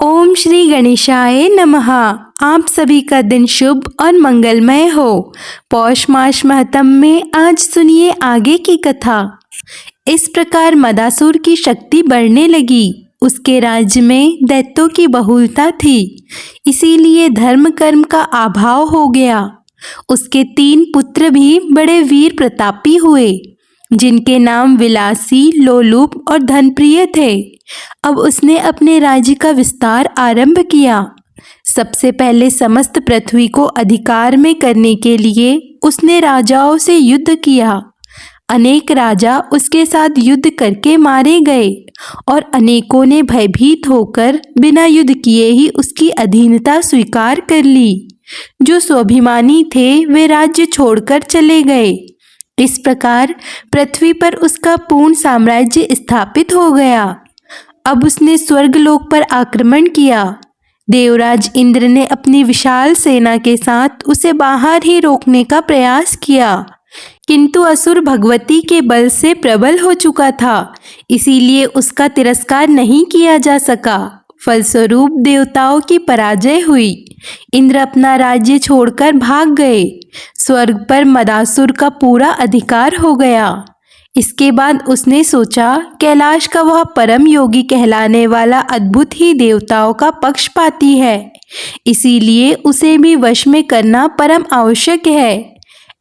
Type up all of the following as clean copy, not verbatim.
ओम श्री गणेशाय नमः। आप सभी का दिन शुभ और मंगलमय हो। पौष मास महतम में आज सुनिए आगे की कथा। इस प्रकार मदासुर की शक्ति बढ़ने लगी। उसके राज्य में दैत्यों की बहुलता थी, इसीलिए धर्म कर्म का अभाव हो गया। उसके 3 पुत्र भी बड़े वीर प्रतापी हुए, जिनके नाम विलासी, लोलुप और धनप्रिय थे। अब उसने अपने राज्य का विस्तार आरंभ किया। सबसे पहले समस्त पृथ्वी को अधिकार में करने के लिए उसने राजाओं से युद्ध किया। अनेक राजा उसके साथ युद्ध करके मारे गए और अनेकों ने भयभीत होकर बिना युद्ध किए ही उसकी अधीनता स्वीकार कर ली। जो स्वाभिमानी थे वे राज्य छोड़कर चले गए। इस प्रकार पृथ्वी पर उसका पूर्ण साम्राज्य स्थापित हो गया। अब उसने स्वर्गलोक पर आक्रमण किया। देवराज इंद्र ने अपनी विशाल सेना के साथ उसे बाहर ही रोकने का प्रयास किया, किंतु असुर भगवती के बल से प्रबल हो चुका था, इसीलिए उसका तिरस्कार नहीं किया जा सका। फलस्वरूप देवताओं की पराजय हुई। इंद्र अपना राज्य छोड़कर भाग गए। स्वर्ग पर मदासुर का पूरा अधिकार हो गया। इसके बाद उसने सोचा, कैलाश का वह परम योगी कहलाने वाला अद्भुत ही देवताओं का पक्षपाती है, इसीलिए उसे भी वश में करना परम आवश्यक है।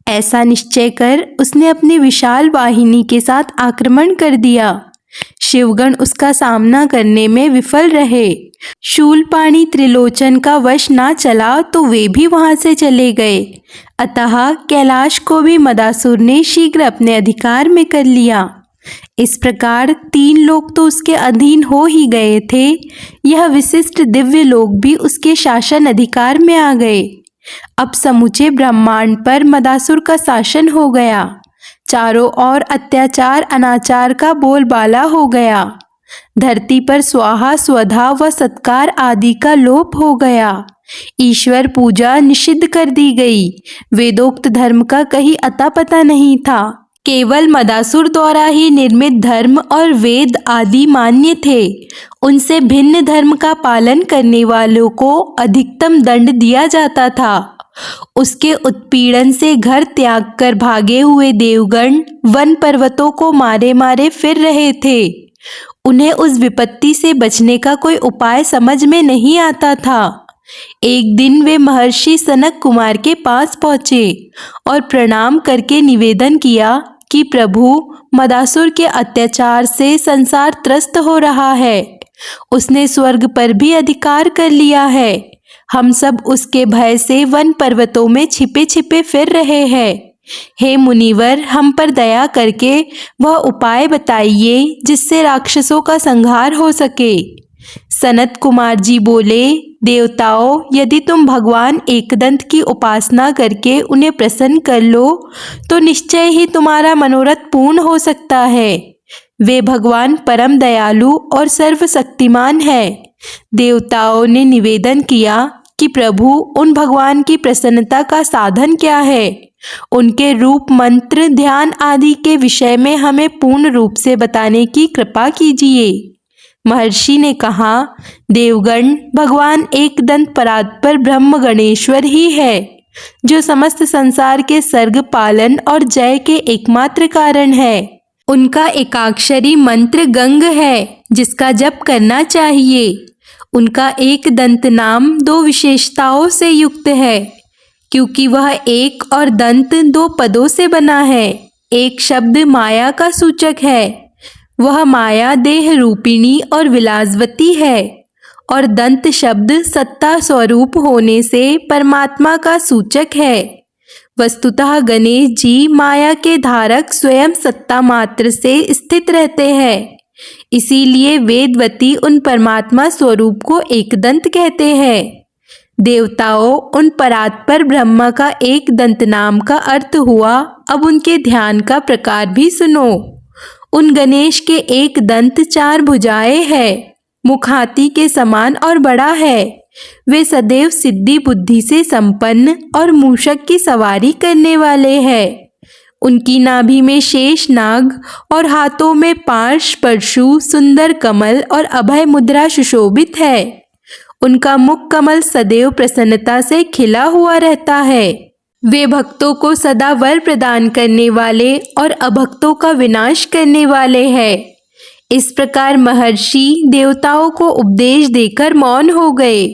ऐसा निश्चय कर उसने अपनी विशाल वाहिनी के साथ आक्रमण कर दिया। शिवगण उसका सामना करने में विफल रहे। शूलपाणी त्रिलोचन का वश ना चला तो वे भी वहां से चले गए। अतः कैलाश को भी मदासुर ने शीघ्र अपने अधिकार में कर लिया। इस प्रकार 3 लोग तो उसके अधीन हो ही गए थे, यह विशिष्ट दिव्य लोग भी उसके शासन अधिकार में आ गए। अब समूचे ब्रह्मांड पर मदासुर का शासन हो गया। चारों ओर अत्याचार अनाचार का बोलबाला हो गया। धरती पर स्वाहा स्वधा व सत्कार आदि का लोप हो गया। ईश्वर पूजा निषिद्ध कर दी गई। वेदोक्त धर्म का कहीं अता पता नहीं था। केवल मदासुर द्वारा ही निर्मित धर्म और वेद आदि मान्य थे। उनसे भिन्न धर्म का पालन करने वालों को अधिकतम दंड दिया जाता था। उसके उत्पीड़न से घर त्याग कर भागे हुए देवगण वन पर्वतों को मारे मारे फिर रहे थे। उन्हें उस विपत्ति से बचने का कोई उपाय समझ में नहीं आता था। एक दिन वे महर्षि सनक कुमार के पास पहुँचे और प्रणाम करके निवेदन किया कि प्रभु, मदासुर के अत्याचार से संसार त्रस्त हो रहा है। उसने स्वर्ग पर भी अधिकार कर लिया है। हम सब उसके भय से वन पर्वतों में छिपे छिपे फिर रहे हैं। हे मुनिवर, हम पर दया करके वह उपाय बताइए जिससे राक्षसों का संहार हो सके। सनत कुमार जी बोले, देवताओं, यदि तुम भगवान एकदंत की उपासना करके उन्हें प्रसन्न कर लो तो निश्चय ही तुम्हारा मनोरथ पूर्ण हो सकता है। वे भगवान परम दयालु और सर्वशक्तिमान है। देवताओं ने निवेदन किया कि प्रभु, उन भगवान की प्रसन्नता का साधन क्या है? उनके रूप, मंत्र, ध्यान आदि के विषय में हमें पूर्ण रूप से बताने की कृपा कीजिए। महर्षि ने कहा, देवगण, भगवान एकदंत परात्पर ब्रह्म गणेश्वर ही है, जो समस्त संसार के सर्ग, पालन और जय के एकमात्र कारण है। उनका एकाक्षरी मंत्र गंग है, जिसका जप करना चाहिए। उनका एक दंत नाम 2 विशेषताओं से युक्त है, क्योंकि वह एक और दंत 2 पदों से बना है। एक शब्द माया का सूचक है, वह माया देह रूपिणी और विलासवती है, और दंत शब्द सत्ता स्वरूप होने से परमात्मा का सूचक है। वस्तुतः गणेश जी माया के धारक स्वयं सत्ता मात्र से स्थित रहते हैं, इसीलिए वेदवती उन परमात्मा स्वरूप को एकदंत कहते हैं। देवताओं, उन परात्पर ब्रह्मा का एक दंत नाम का अर्थ हुआ। अब उनके ध्यान का प्रकार भी सुनो। उन गणेश के एक दंत 4 भुजाएं है, मुख हाथी के समान और बड़ा है। वे सदैव सिद्धि बुद्धि से संपन्न और मूषक की सवारी करने वाले हैं। उनकी नाभि में शेष नाग और हाथों में पाश, परशु, सुंदर कमल और अभय मुद्रा सुशोभित है। उनका मुख कमल सदैव प्रसन्नता से खिला हुआ रहता है। वे भक्तों को सदा वर प्रदान करने वाले और अभक्तों का विनाश करने वाले हैं। इस प्रकार महर्षि देवताओं को उपदेश देकर मौन हो गए।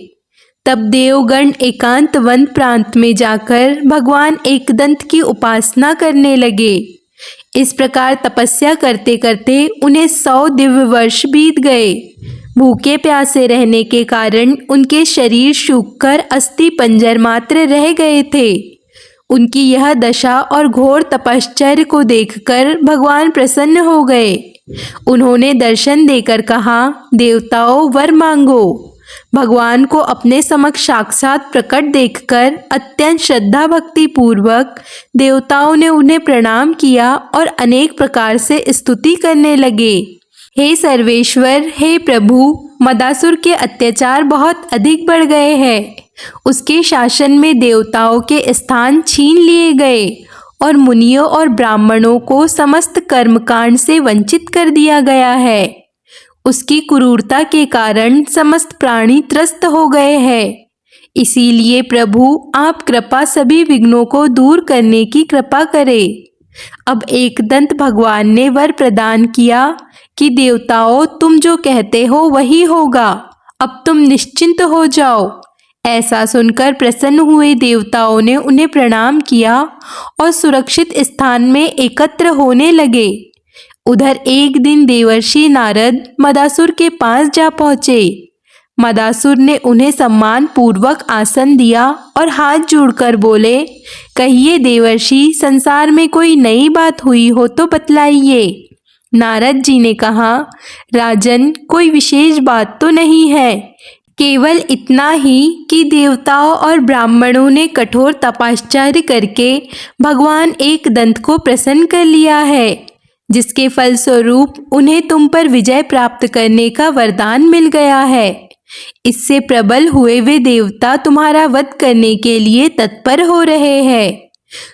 तब देवगण एकांत वन प्रांत में जाकर भगवान एकदंत की उपासना करने लगे। इस प्रकार तपस्या करते करते उन्हें 100 दिव्य वर्ष बीत गए। भूखे प्यासे रहने के कारण उनके शरीर सूखकर अस्थि पंजर मात्र रह गए थे। उनकी यह दशा और घोर तपश्चर्य को देखकर भगवान प्रसन्न हो गए। उन्होंने दर्शन देकर कहा, देवताओं वर मांगो। भगवान को अपने समक्ष साक्षात प्रकट देखकर अत्यंत श्रद्धा भक्ति पूर्वक देवताओं ने उन्हें प्रणाम किया और अनेक प्रकार से स्तुति करने लगे। हे सर्वेश्वर, हे प्रभु, मदासुर के अत्याचार बहुत अधिक बढ़ गए हैं। उसके शासन में देवताओं के स्थान छीन लिए गए और मुनियों और ब्राह्मणों को समस्त कर्मकांड से वंचित कर दिया गया है। उसकी क्रूरता के कारण समस्त प्राणी त्रस्त हो गए हैं। इसीलिए प्रभु, आप कृपा सभी विघ्नों को दूर करने की कृपा करें। अब एकदंत भगवान ने वर प्रदान किया कि देवताओं, तुम जो कहते हो वही होगा। अब तुम निश्चिंत हो जाओ। ऐसा सुनकर प्रसन्न हुए देवताओं ने उन्हें प्रणाम किया और सुरक्षित स्थान में एकत्र होने लगे। उधर एक दिन देवर्षि नारद मदासुर के पास जा पहुँचे। मदासुर ने उन्हें सम्मान पूर्वक आसन दिया और हाथ जोड़कर बोले, कहिए देवर्षि, संसार में कोई नई बात हुई हो तो बतलाइए। नारद जी ने कहा, राजन, कोई विशेष बात तो नहीं है, केवल इतना ही कि देवताओं और ब्राह्मणों ने कठोर तपश्चर्या करके भगवान एकदंत को प्रसन्न कर लिया है, जिसके फलस्वरूप उन्हें तुम पर विजय प्राप्त करने का वरदान मिल गया है। इससे प्रबल हुए वे देवता तुम्हारा वध करने के लिए तत्पर हो रहे हैं।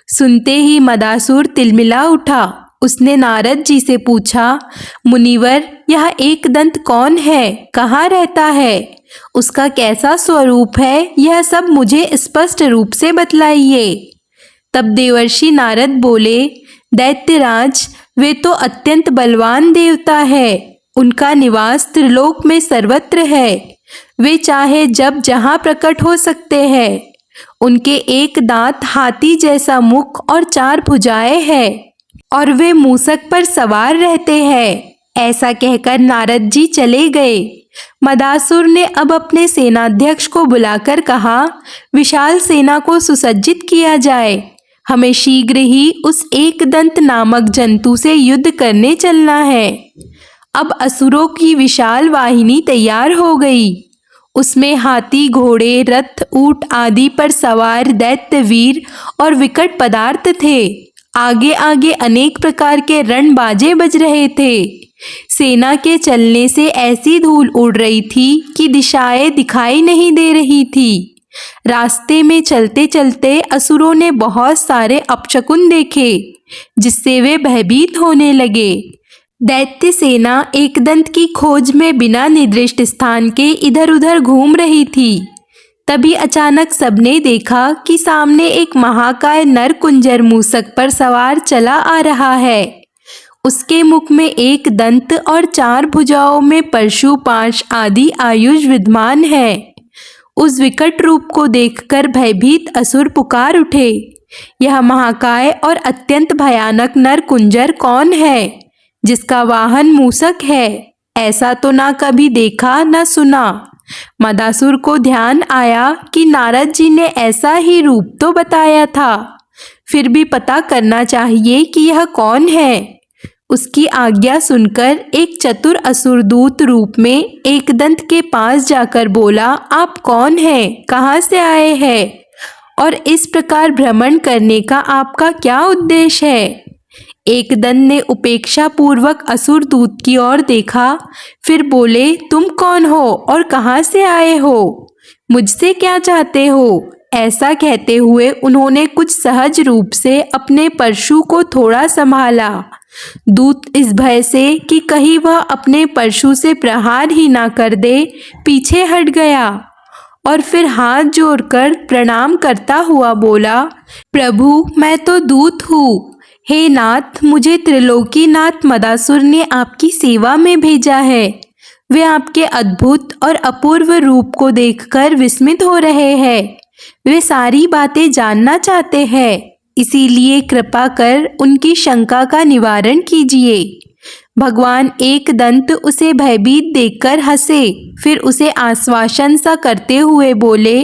सुनते ही मदासुर तिलमिला उठा। उसने नारद जी से पूछा, मुनिवर, यह एकदंत कौन है, कहाँ रहता है, उसका कैसा स्वरूप है, यह सब मुझे स्पष्ट रूप से बतलाइए। तब देवर्षि नारद बोले, दैत्यराज, वे तो अत्यंत बलवान देवता है। उनका निवास त्रिलोक में सर्वत्र है। वे चाहे जब जहाँ प्रकट हो सकते हैं। उनके एक दांत हाथी जैसा मुख और 4 भुजाएं हैं और वे मूसक पर सवार रहते हैं। ऐसा कहकर नारद जी चले गए। मदासुर ने अब अपने सेनाध्यक्ष को बुलाकर कहा, विशाल सेना को सुसज्जित किया जाए। हमें शीघ्र ही उस एकदंत नामक जंतु से युद्ध करने चलना है। अब असुरों की विशाल वाहिनी तैयार हो गई। उसमें हाथी, घोड़े, रथ, ऊंट आदि पर सवार दैत्य वीर और विकट पदार्थ थे। आगे आगे अनेक प्रकार के रणबाजे बज रहे थे। सेना के चलने से ऐसी धूल उड़ रही थी कि दिशाएं दिखाई नहीं दे रही थी। रास्ते में चलते चलते असुरों ने बहुत सारे अपशकुन देखे, जिससे वे भयभीत होने लगे। दैत्य सेना एकदंत की खोज में बिना निर्दिष्ट स्थान के इधर उधर घूम रही थी। तभी अचानक सबने देखा कि सामने एक महाकाय नरकुंजर मूसक पर सवार चला आ रहा है। उसके मुख में एक दंत और 4 भुजाओं में परशु, पाश आदि आयुष विद्यमान है। उस विकट रूप को देखकर भयभीत असुर पुकार उठे, यह महाकाय और अत्यंत भयानक नरकुंजर कौन है, जिसका वाहन मूसक है? ऐसा तो ना कभी देखा ना सुना। मदासुर को ध्यान आया कि नारद जी ने ऐसा ही रूप तो बताया था, फिर भी पता करना चाहिए कि यह कौन है। उसकी आज्ञा सुनकर एक चतुर असुर दूत रूप में एकदंत के पास जाकर बोला, आप कौन हैं, कहाँ से आए हैं और इस प्रकार भ्रमण करने का आपका क्या उद्देश्य है? एकदंत ने उपेक्षा पूर्वक असुर दूत की ओर देखा, फिर बोले, तुम कौन हो और कहाँ से आए हो, मुझसे क्या चाहते हो? ऐसा कहते हुए उन्होंने कुछ सहज रूप से अपने परशु को थोड़ा संभाला। दूत इस भय से कि कहीं वह अपने परशु से प्रहार ही ना कर दे, पीछे हट गया और फिर हाथ जोड़कर प्रणाम करता हुआ बोला, प्रभु मैं तो दूत हूँ। हे नाथ, मुझे त्रिलोकीनाथ मदासुर ने आपकी सेवा में भेजा है। वे आपके अद्भुत और अपूर्व रूप को देखकर विस्मित हो रहे हैं। वे सारी बातें जानना चाहते हैं, इसीलिए कृपा कर उनकी शंका का निवारण कीजिए। भगवान एकदंत उसे भयभीत देखकर हंसे, फिर उसे आश्वासन सा करते हुए बोले,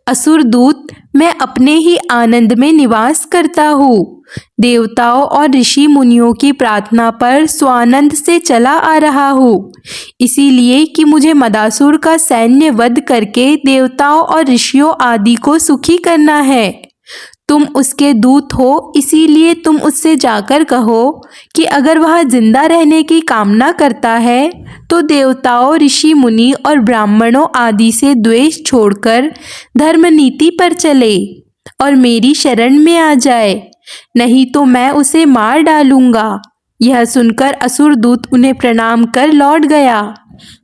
असुर दूत, मैं अपने ही आनंद में निवास करता हूँ। देवताओं और ऋषि मुनियों की प्रार्थना पर स्वानंद से चला आ रहा हूँ, इसीलिए कि मुझे मदासुर का सैन्य वध करके देवताओं और ऋषियों आदि को सुखी करना है। तुम उसके दूत हो, इसीलिए तुम उससे जाकर कहो कि अगर वह जिंदा रहने की कामना करता है तो देवताओं, ऋषि मुनि और ब्राह्मणों आदि से द्वेष छोड़कर धर्म नीति पर चले और मेरी शरण में आ जाए, नहीं तो मैं उसे मार डालूंगा। यह सुनकर असुर दूत उन्हें प्रणाम कर लौट गया।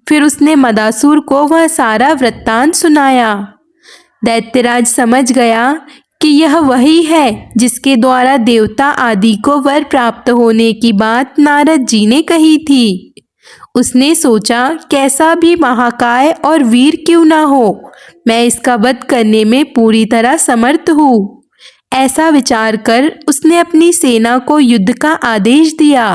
फिर उसने मदासुर को वह सारा वृत्तांत सुनाया। दैत्यराज समझ गया कि यह वही है जिसके द्वारा देवता आदि को वर प्राप्त होने की बात नारद जी ने कही थी। उसने सोचा, कैसा भी महाकाय और वीर क्यों ना हो, मैं इसका वध करने में पूरी तरह समर्थ हूँ। ऐसा विचार कर उसने अपनी सेना को युद्ध का आदेश दिया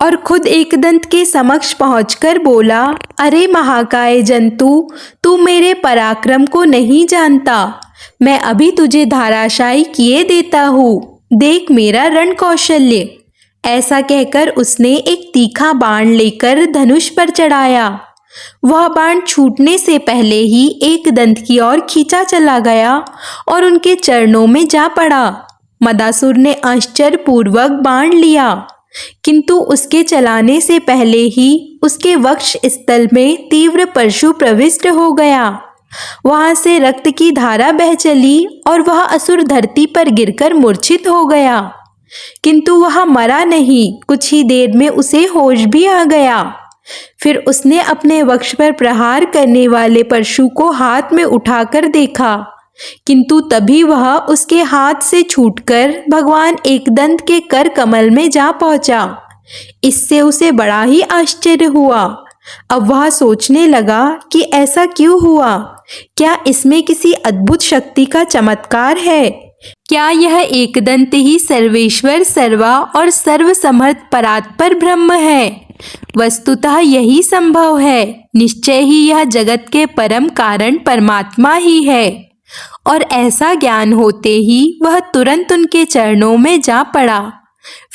और खुद एकदंत के समक्ष पहुंचकर बोला, अरे महाकाय जंतु, तू मेरे पराक्रम को नहीं जानता। मैं अभी तुझे धाराशायी किए देता हूँ, देख मेरा रण कौशल्य। ऐसा कहकर उसने एक तीखा बाण लेकर धनुष पर चढ़ाया। वह बाण छूटने से पहले ही एकदंत की ओर खींचा चला गया और उनके चरणों में जा पड़ा। मदासुर ने आश्चर्यपूर्वक बाण लिया, किंतु उसके चलाने से पहले ही उसके वक्ष स्थल में तीव्र परशु प्रविष्ट हो गया। वहां से रक्त की धारा बह चली और वह असुर धरती पर गिरकर मूर्छित हो गया, किंतु वह मरा नहीं। कुछ ही देर में उसे होश भी आ गया। फिर उसने अपने वक्ष पर प्रहार करने वाले परशु को हाथ में उठाकर देखा, किंतु तभी वह उसके हाथ से छूटकर भगवान एकदंत के कर कमल में जा पहुंचा। इससे उसे बड़ा ही आश्चर्य हुआ। अब वह सोचने लगा कि ऐसा क्यों हुआ, क्या इसमें किसी अद्भुत शक्ति का चमत्कार है? क्या यह एकदंत ही सर्वेश्वर, सर्वा और सर्वसमर्थ परात्पर ब्रह्म है? वस्तुतः यही संभव है। निश्चय ही यह जगत के परम कारण परमात्मा ही है। और ऐसा ज्ञान होते ही वह तुरंत उनके चरणों में जा पड़ा।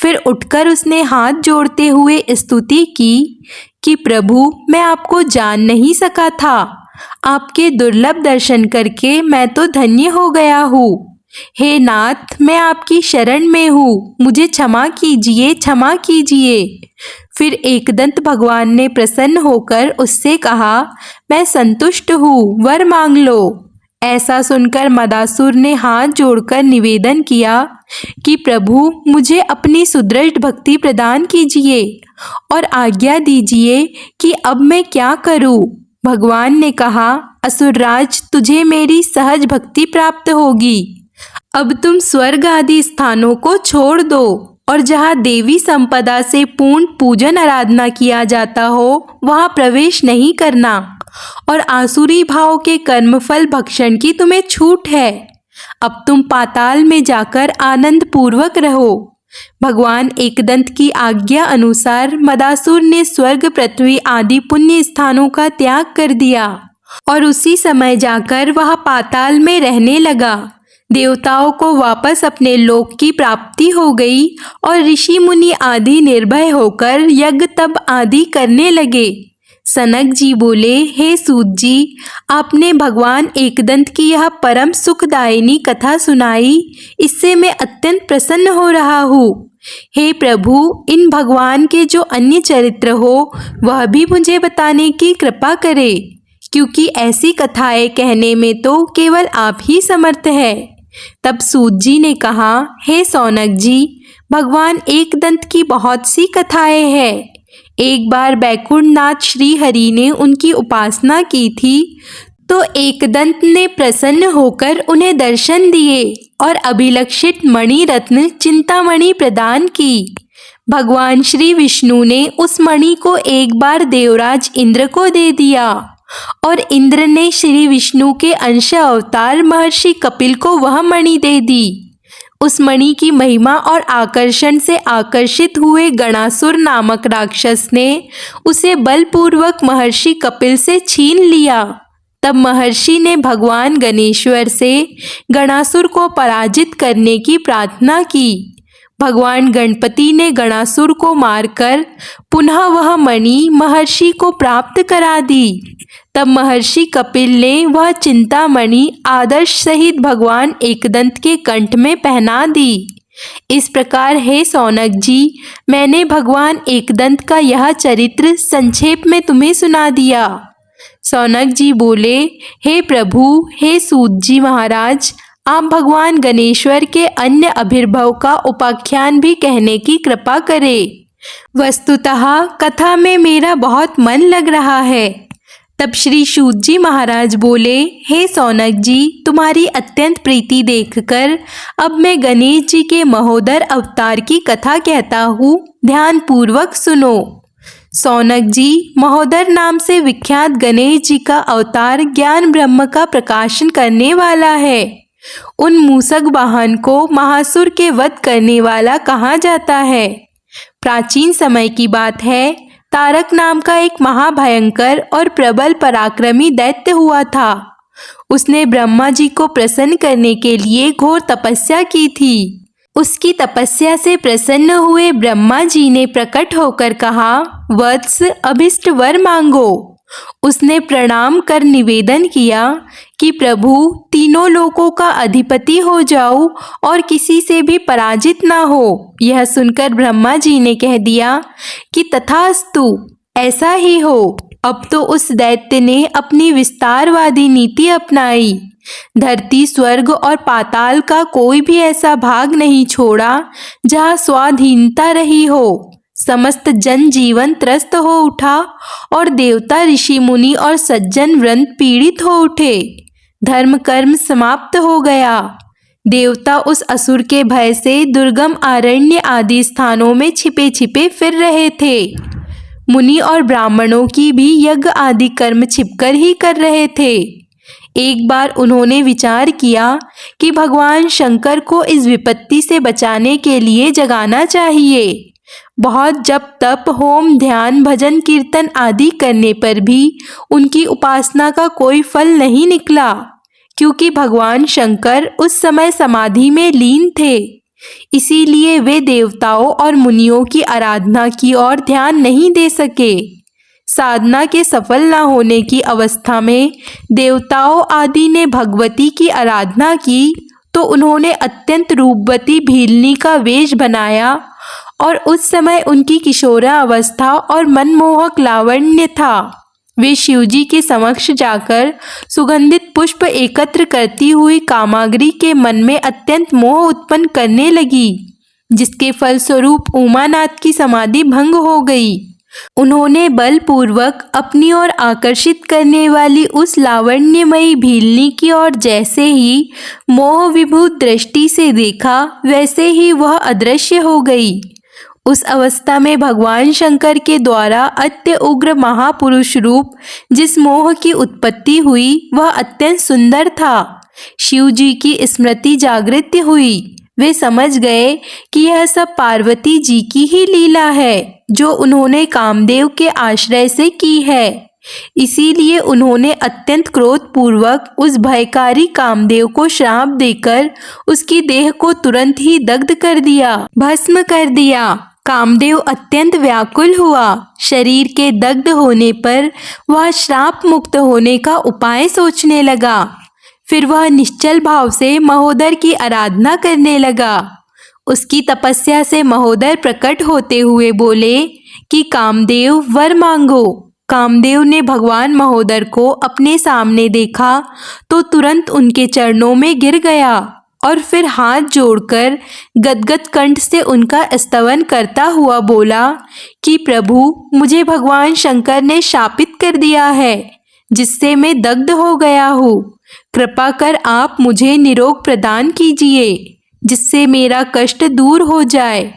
फिर उठकर उसने हाथ जोड़ते हुए स्तुति की कि प्रभु, मैं आपको जान नहीं सका था। आपके दुर्लभ दर्शन करके मैं तो धन्य हो गया हूँ। हे नाथ, मैं आपकी शरण में हूँ, मुझे क्षमा कीजिए, क्षमा कीजिए। फिर एकदंत भगवान ने प्रसन्न होकर उससे कहा, मैं संतुष्ट हूँ, वर मांग लो। ऐसा सुनकर मदासुर ने हाथ जोड़कर निवेदन किया कि प्रभु, मुझे अपनी सुदृढ़ भक्ति प्रदान कीजिए और आज्ञा दीजिए कि अब मैं क्या करूं। भगवान ने कहा, असुरराज, तुझे मेरी सहज भक्ति प्राप्त होगी। अब तुम स्वर्ग आदि स्थानों को छोड़ दो और जहाँ देवी संपदा से पूर्ण पूजन आराधना किया जाता हो वहाँ प्रवेश नहीं करना, और आसुरी भाव के कर्मफल भक्षण की तुम्हें छूट है। अब तुम पाताल में जाकर आनंद पूर्वक रहो। भगवान एकदंत की आज्ञा अनुसार मदासुर ने स्वर्ग, पृथ्वी आदि पुण्य स्थानों का त्याग कर दिया और उसी समय जाकर वह पाताल में रहने लगा। देवताओं को वापस अपने लोक की प्राप्ति हो गई और ऋषि मुनि आदि निर्भय होकर यज्ञ तप आदि करने लगे। सनक जी बोले, हे सूत जी, आपने भगवान एकदंत की यह परम सुखदायिनी कथा सुनाई, इससे मैं अत्यंत प्रसन्न हो रहा हूँ। हे प्रभु, इन भगवान के जो अन्य चरित्र हो वह भी मुझे बताने की कृपा करे, क्योंकि ऐसी कथाएं कहने में तो केवल आप ही समर्थ है। तब सूत जी ने कहा, हे सौनक जी, भगवान एकदंत की बहुत सी कथाएं हैं। एक बार बैकुंठनाथ श्री हरि ने उनकी उपासना की थी, तो एकदंत ने प्रसन्न होकर उन्हें दर्शन दिए और अभिलक्षित मणि रत्न चिंतामणि प्रदान की। भगवान श्री विष्णु ने उस मणि को एक बार देवराज इंद्र को दे दिया और इंद्र ने श्री विष्णु के अंश अवतार महर्षि कपिल को वह मणि दे दी। उस मणि की महिमा और आकर्षण से आकर्षित हुए गणासुर नामक राक्षस ने उसे बलपूर्वक महर्षि कपिल से छीन लिया। तब महर्षि ने भगवान गणेश्वर से गणासुर को पराजित करने की प्रार्थना की। भगवान गणपति ने गणासुर को मारकर पुनः वह मणि महर्षि को प्राप्त करा दी। तब महर्षि कपिल ने वह चिंतामणि आदर्श सहित भगवान एकदंत के कंठ में पहना दी। इस प्रकार हे सौनक जी, मैंने भगवान एकदंत का यह चरित्र संक्षेप में तुम्हें सुना दिया। सौनक जी बोले, हे प्रभु, हे सूत जी महाराज, आप भगवान गणेश्वर के अन्य आविर्भाव का उपाख्यान भी कहने की कृपा करें। वस्तुतः कथा में मेरा बहुत मन लग रहा है। तब श्री सूत जी महाराज बोले, हे सौनक जी, तुम्हारी अत्यंत प्रीति देखकर अब मैं गणेश जी के महोदर अवतार की कथा कहता हूँ, ध्यान पूर्वक सुनो। सौनक जी, महोदर नाम से विख्यात गणेश जी का अवतार ज्ञान ब्रह्म का प्रकाशन करने वाला है। उन मूसक वाहन को महासुर के वध करने वाला कहा जाता है। प्राचीन समय की बात है, तारक नाम का एक महाभयंकर और प्रबल पराक्रमी दैत्य हुआ था। उसने ब्रह्मा जी को प्रसन्न करने के लिए घोर तपस्या की थी। उसकी तपस्या से प्रसन्न हुए ब्रह्मा जी ने प्रकट होकर कहा, वत्स, अभिष्ट वर मांगो। उसने प्रणाम कर निवेदन किया कि प्रभु, तीनों लोकों का अधिपति हो जाऊं और किसी से भी पराजित ना हो। यह सुनकर ब्रह्मा जी ने कह दिया कि तथास्तु, ऐसा ही हो। अब तो उस दैत्य ने अपनी विस्तारवादी नीति अपनाई। धरती, स्वर्ग और पाताल का कोई भी ऐसा भाग नहीं छोड़ा जहाँ स्वाधीनता रही हो। समस्त जन जीवन त्रस्त हो उठा और देवता, ऋषि मुनि और सज्जन वृंद पीड़ित हो उठे। धर्म कर्म समाप्त हो गया। देवता उस असुर के भय से दुर्गम अरण्य आदि स्थानों में छिपे छिपे फिर रहे थे। मुनि और ब्राह्मणों की भी यज्ञ आदि कर्म छिपकर ही कर रहे थे। एक बार उन्होंने विचार किया कि भगवान शंकर को इस विपत्ति से बचाने के लिए जगाना चाहिए। बहुत जप तप, होम, ध्यान, भजन, कीर्तन आदि करने पर भी उनकी उपासना का कोई फल नहीं निकला, क्योंकि भगवान शंकर उस समय समाधि में लीन थे। इसीलिए वे देवताओं और मुनियों की आराधना की ओर ध्यान नहीं दे सके। साधना के सफल न होने की अवस्था में देवताओं आदि ने भगवती की आराधना की तो उन्होंने अत्यंत रूपवती भीलनी का वेश बनाया और उस समय उनकी किशोरावस्था और मनमोहक लावण्य था। वे शिवजी के समक्ष जाकर सुगंधित पुष्प एकत्र करती हुई कामाग्रि के मन में अत्यंत मोह उत्पन्न करने लगी, जिसके फलस्वरूप उमानाथ की समाधि भंग हो गई। उन्होंने बलपूर्वक अपनी ओर आकर्षित करने वाली उस लावण्यमयी भीलनी की ओर जैसे ही मोह विभूत दृष्टि से देखा, वैसे ही वह अदृश्य हो गई। उस अवस्था में भगवान शंकर के द्वारा अत्य उग्र महापुरुष रूप जिस मोह की उत्पत्ति हुई, वह अत्यंत सुंदर था। शिव जी की स्मृति जागृत हुई। वे समझ गए कि यह सब पार्वती जी की ही लीला है, जो उन्होंने कामदेव के आश्रय से की है। इसीलिए उन्होंने अत्यंत क्रोधपूर्वक उस भयकारी कामदेव को श्राप देकर उसकी देह को तुरंत ही दग्ध कर दिया, भस्म कर दिया। कामदेव अत्यंत व्याकुल हुआ। शरीर के दग्ध होने पर वह श्राप मुक्त होने का उपाय सोचने लगा। फिर वह निश्चल भाव से महोदर की आराधना करने लगा। उसकी तपस्या से महोदर प्रकट होते हुए बोले कि कामदेव, वर मांगो। कामदेव ने भगवान महोदर को अपने सामने देखा तो तुरंत उनके चरणों में गिर गया और फिर हाथ जोड़कर गदगद कंठ से उनका स्तवन करता हुआ बोला कि प्रभु, मुझे भगवान शंकर ने शापित कर दिया है। जिससे मैं दग्ध हो गया हूँ। कृपा कर आप मुझे निरोग प्रदान कीजिए, जिससे मेरा कष्ट दूर हो जाए।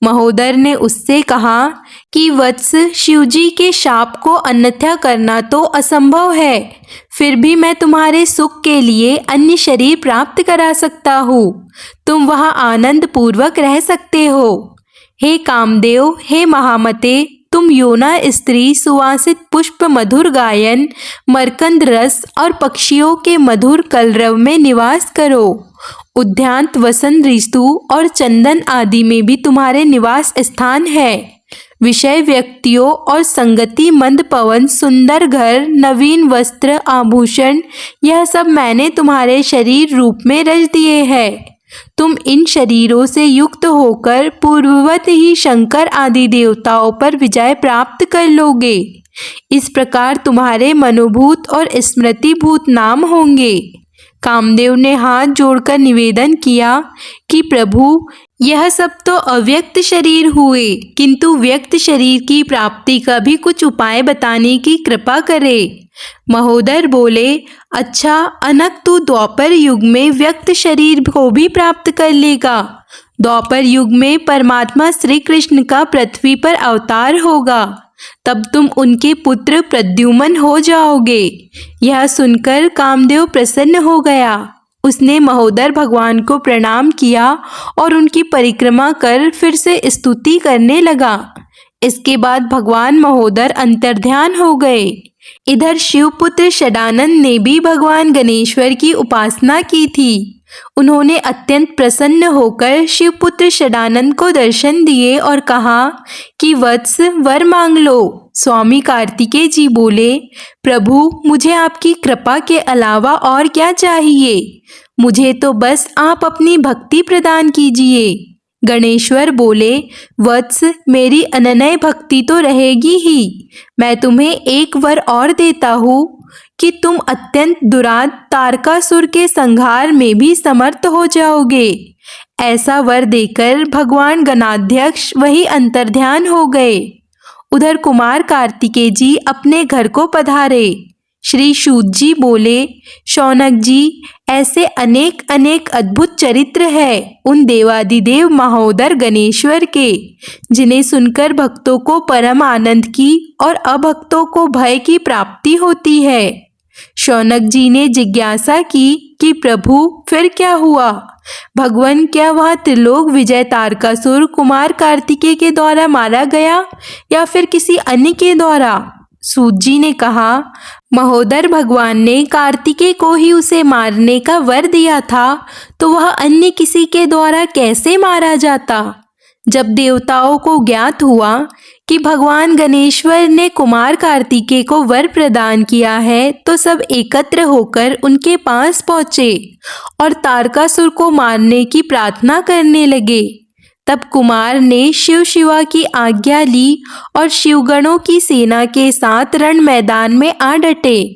महोदर ने उससे कहा कि वत्स, शिवजी के शाप को अन्यथा करना तो असंभव है, फिर भी मैं तुम्हारे सुख के लिए अन्य शरीर प्राप्त करा सकता हूँ। तुम वहाँ आनंद पूर्वक रह सकते हो। हे कामदेव, हे महामते, तुम योना स्त्री, सुवासित पुष्प, मधुर गायन, मरकंद रस और पक्षियों के मधुर कलरव में निवास करो। उद्यान, वसंत ऋतु और चंदन आदि में भी तुम्हारे निवास स्थान है। विषय व्यक्तियों और संगति, मंद पवन, सुंदर घर, नवीन वस्त्र, आभूषण, यह सब मैंने तुम्हारे शरीर रूप में रच दिए हैं। तुम इन शरीरों से युक्त होकर पूर्ववत ही शंकर आदि देवताओं पर विजय प्राप्त कर लोगे। इस प्रकार तुम्हारे मनोभूत और स्मृतिभूत नाम होंगे। कामदेव ने हाथ जोड़कर निवेदन किया कि प्रभु, यह सब तो अव्यक्त शरीर हुए, किंतु व्यक्त शरीर की प्राप्ति का भी कुछ उपाय बताने की कृपा करे। महोदर बोले, अच्छा, अनक तू द्वापर युग में व्यक्त शरीर को भी प्राप्त कर लेगा। द्वापर युग में परमात्मा श्री कृष्ण का पृथ्वी पर अवतार होगा, तब तुम उनके पुत्र प्रद्युम्न हो जाओगे। यह सुनकर कामदेव प्रसन्न हो गया। उसने महोदर भगवान को प्रणाम किया और उनकी परिक्रमा कर फिर से स्तुति करने लगा। इसके बाद भगवान महोदर अंतर्ध्यान हो गए। इधर शिवपुत्र षडानंद ने भी भगवान गणेश्वर की उपासना की थी। उन्होंने अत्यंत प्रसन्न होकर शिवपुत्र षडानंद को दर्शन दिए और कहा कि वत्स, वर मांग लो। स्वामी कार्तिकेय जी बोले, प्रभु, मुझे आपकी कृपा के अलावा और क्या चाहिए? मुझे तो बस आप अपनी भक्ति प्रदान कीजिए। गणेश्वर बोले, वत्स, मेरी अनन्य भक्ति तो रहेगी ही। मैं तुम्हें एक वर और देता हूँ कि तुम अत्यंत दुरात तारकासुर के संहार में भी समर्थ हो जाओगे। ऐसा वर देकर भगवान गणाध्यक्ष वही अंतर्ध्यान हो गए। उधर कुमार कार्तिकेय जी अपने घर को पधारे। श्री सूत जी बोले, शौनक जी, ऐसे अनेक अनेक अद्भुत चरित्र है उन देवादिदेव महोदर गणेश्वर के, जिन्हें सुनकर भक्तों को परम आनंद की और अभक्तों को भय की प्राप्ति होती है। शौनक जी ने जिज्ञासा की कि प्रभु, फिर क्या हुआ? भगवान, क्या वह त्रिलोक विजय तारकासुर कुमार कार्तिकेय के द्वारा मारा गया या फिर किसी अन्य के द्वारा? सूत जी ने कहा, महोदर, भगवान ने कार्तिकेय को ही उसे मारने का वर दिया था, तो वह अन्य किसी के द्वारा कैसे मारा जाता? जब देवताओं को ज्ञात हुआ कि भगवान गणेश्वर ने कुमार कार्तिकेय को वर प्रदान किया है, तो सब एकत्र होकर उनके पास पहुँचे और तारकासुर को मारने की प्रार्थना करने लगे। तब कुमार ने शिव शिवा की आज्ञा ली और शिवगणों की सेना के साथ रण मैदान में आ डटे।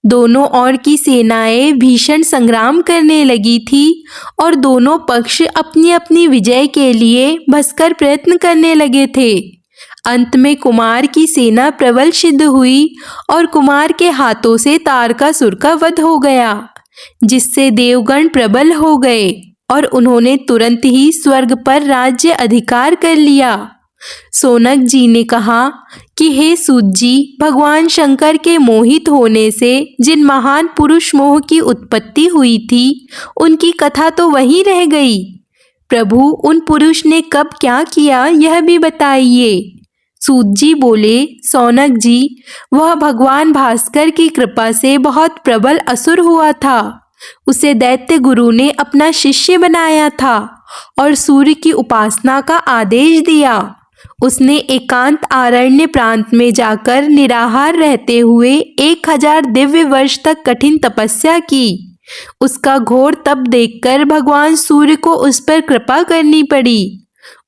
दोनों ओर की सेनाएं भीषण संग्राम करने लगी थी और दोनों पक्ष अपनी अपनी विजय के लिए भयंकर प्रयत्न करने लगे थे। अंत में कुमार की सेना प्रबल सिद्ध हुई और कुमार के हाथों से तारकासुर का वध हो गया, जिससे देवगण प्रबल हो गए और उन्होंने तुरंत ही स्वर्ग पर राज्य अधिकार कर लिया। सोनक जी ने कहा कि हे सूत जी, भगवान शंकर के मोहित होने से जिन महान पुरुष मोह की उत्पत्ति हुई थी, उनकी कथा तो वहीं रह गई। प्रभु, उन पुरुष ने कब क्या किया, यह भी बताइए। सूत जी बोले, सौनक जी, वह भगवान भास्कर की कृपा से बहुत प्रबल असुर हुआ था। उसे दैत्य गुरु ने अपना शिष्य बनाया था और सूर्य की उपासना का आदेश दिया। उसने एकांत आरण्य प्रांत में जाकर निराहार रहते हुए 1000 दिव्य वर्ष तक कठिन तपस्या की। उसका घोर तप देखकर भगवान सूर्य को उस पर कृपा करनी पड़ी।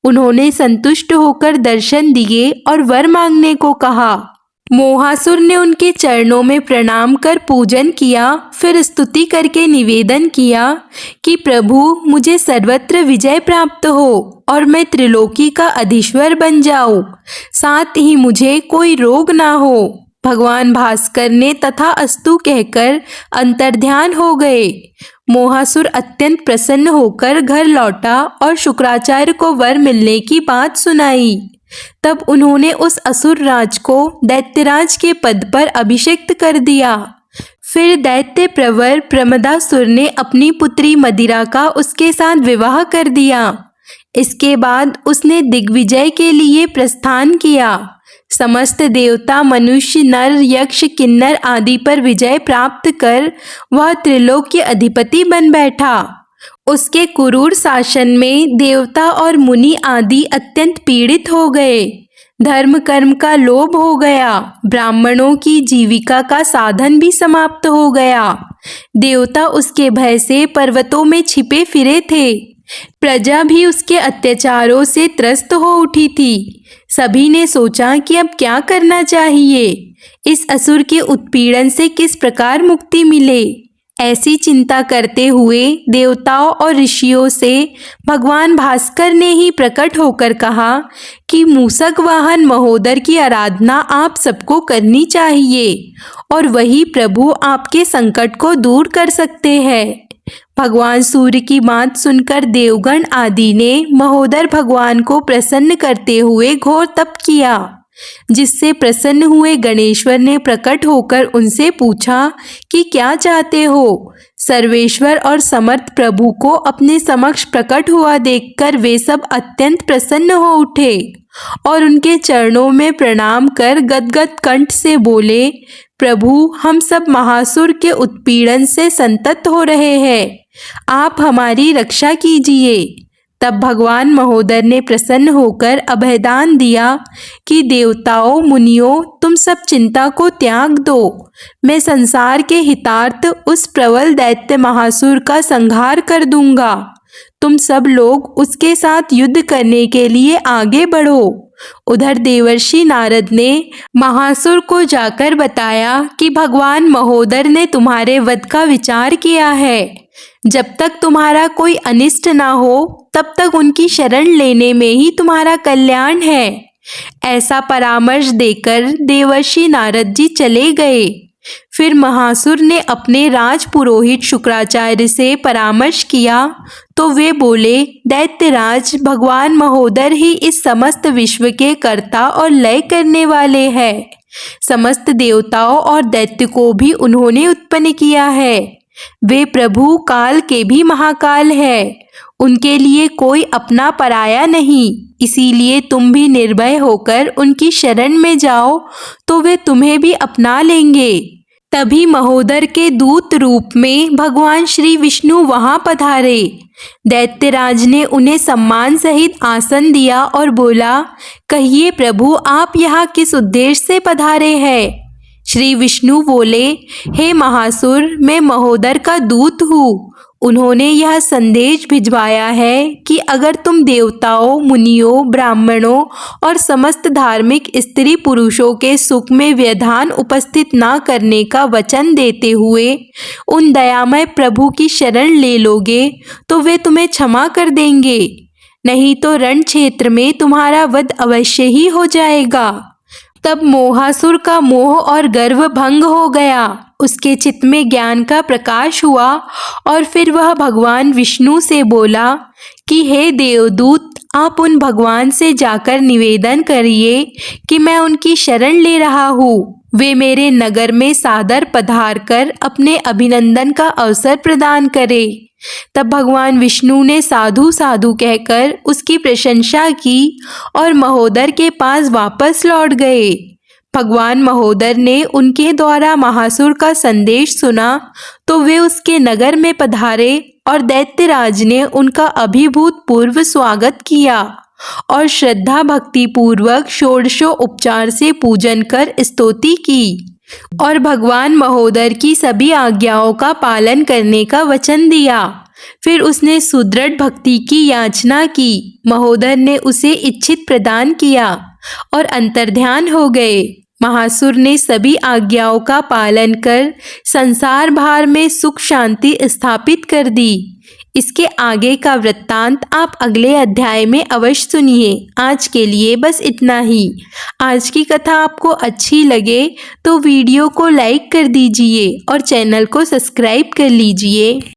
उन्होंने संतुष्ट होकर दर्शन दिए और वर मांगने को कहा। मोहासुर ने उनके चरणों में प्रणाम कर पूजन किया, फिर स्तुति करके निवेदन किया कि प्रभु, मुझे सर्वत्र विजय प्राप्त हो और मैं त्रिलोकी का अधीश्वर बन जाऊं, साथ ही मुझे कोई रोग ना हो। भगवान भास्कर ने तथा अस्तु कहकर अंतर्ध्यान हो गए। मोहासुर अत्यंत प्रसन्न होकर घर लौटा और शुक्राचार्य को वर मिलने की बात सुनाई। तब उन्होंने उस असुर राज को दैत्यराज के पद पर अभिषिक्त कर दिया। फिर दैत्य प्रवर प्रमदासुर ने अपनी पुत्री मदिरा का उसके साथ विवाह कर दिया। इसके बाद उसने दिग्विजय के लिए प्रस्थान किया। समस्त देवता, मनुष्य, नर, यक्ष, किन्नर आदि पर विजय प्राप्त कर वह त्रिलोक के अधिपति बन बैठा। उसके क्रूर शासन में देवता और मुनि आदि अत्यंत पीड़ित हो गए। धर्म कर्म का लोभ हो गया। ब्राह्मणों की जीविका का साधन भी समाप्त हो गया। देवता उसके भय से पर्वतों में छिपे फिरे थे। प्रजा भी उसके अत्याचारों से त्रस्त हो उठी थी। सभी ने सोचा कि अब क्या करना चाहिए, इस असुर के उत्पीड़न से किस प्रकार मुक्ति मिले। ऐसी चिंता करते हुए देवताओं और ऋषियों से भगवान भास्कर ने ही प्रकट होकर कहा कि मूषक वाहन महोदर की आराधना आप सबको करनी चाहिए और वही प्रभु आपके संकट को दूर कर सकते हैं। भगवान सूर्य की बात सुनकर देवगण आदि ने महोदर भगवान को प्रसन्न करते हुए घोर तप किया, जिससे प्रसन्न हुए गणेश्वर ने प्रकट होकर उनसे पूछा कि क्या चाहते हो। सर्वेश्वर और समर्थ प्रभु को अपने समक्ष प्रकट हुआ देखकर वे सब अत्यंत प्रसन्न हो उठे और उनके चरणों में प्रणाम कर गदगद कंठ से बोले, प्रभु, हम सब महासुर के उत्पीड़न से संतप्त हो रहे हैं, आप हमारी रक्षा कीजिए। तब भगवान महोदर ने प्रसन्न होकर अभयदान दिया कि देवताओं, मुनियों, तुम सब चिंता को त्याग दो। मैं संसार के हितार्थ उस प्रबल दैत्य महासुर का संहार कर दूंगा। तुम सब लोग उसके साथ युद्ध करने के लिए आगे बढ़ो। उधर देवर्षि नारद ने महासुर को जाकर बताया कि भगवान महोदर ने तुम्हारे वध का विचार किया है। जब तक तुम्हारा कोई अनिष्ट ना हो तब तक उनकी शरण लेने में ही तुम्हारा कल्याण है। ऐसा परामर्श देकर देवर्षि नारद जी चले गए। फिर महासुर ने अपने राज पुरोहित शुक्राचार्य से परामर्श किया तो वे बोले, दैत्यराज, भगवान महोदर ही इस समस्त विश्व के कर्ता और लय करने वाले हैं। समस्त देवताओं और दैत्य को भी उन्होंने उत्पन्न किया है। वे प्रभु काल के भी महाकाल है। उनके लिए कोई अपना पराया नहीं। इसीलिए तुम भी निर्भय होकर उनकी शरण में जाओ तो वे तुम्हें भी अपना लेंगे। तभी महोदर के दूत रूप में भगवान श्री विष्णु वहां पधारे। दैत्यराज ने उन्हें सम्मान सहित आसन दिया और बोला, कहिए प्रभु, आप यहाँ किस उद्देश्य से पधारे हैं। श्री विष्णु बोले, हे महासुर, मैं महोदर का दूत हूँ। उन्होंने यह संदेश भिजवाया है कि अगर तुम देवताओं, मुनियों, ब्राह्मणों और समस्त धार्मिक स्त्री पुरुषों के सुख में व्यवधान उपस्थित न करने का वचन देते हुए उन दयामय प्रभु की शरण ले लोगे तो वे तुम्हें क्षमा कर देंगे, नहीं तो रण क्षेत्र में तुम्हारा वध अवश्य ही हो जाएगा। तब मोहासुर का मोह और गर्व भंग हो गया। उसके चित्त में ज्ञान का प्रकाश हुआ और फिर वह भगवान विष्णु से बोला कि हे देवदूत, आप उन भगवान से जाकर निवेदन करिए कि मैं उनकी शरण ले रहा हूँ। वे मेरे नगर में सादर पधार कर अपने अभिनंदन का अवसर प्रदान करे। तब भगवान विष्णु ने साधु साधु कहकर उसकी प्रशंसा की और महोदर के पास वापस लौट गए। भगवान महोदर ने उनके द्वारा महासुर का संदेश सुना तो वे उसके नगर में पधारे और दैत्यराज ने उनका अभिभूत पूर्व स्वागत किया और श्रद्धा भक्ति पूर्वक षोडशो उपचार से पूजन कर स्तुति की और भगवान महोदर की सभी आज्ञाओं का पालन करने का वचन दिया। फिर उसने सुदृढ़ भक्ति की याचना की। महोदर ने उसे इच्छित प्रदान किया और अंतर्ध्यान हो गए। महासुर ने सभी आज्ञाओं का पालन कर संसार भार में सुख शांति स्थापित कर दी। इसके आगे का वृत्तांत आप अगले अध्याय में अवश्य सुनिए। आज के लिए बस इतना ही। आज की कथा आपको अच्छी लगे तो वीडियो को लाइक कर दीजिए और चैनल को सब्सक्राइब कर लीजिए।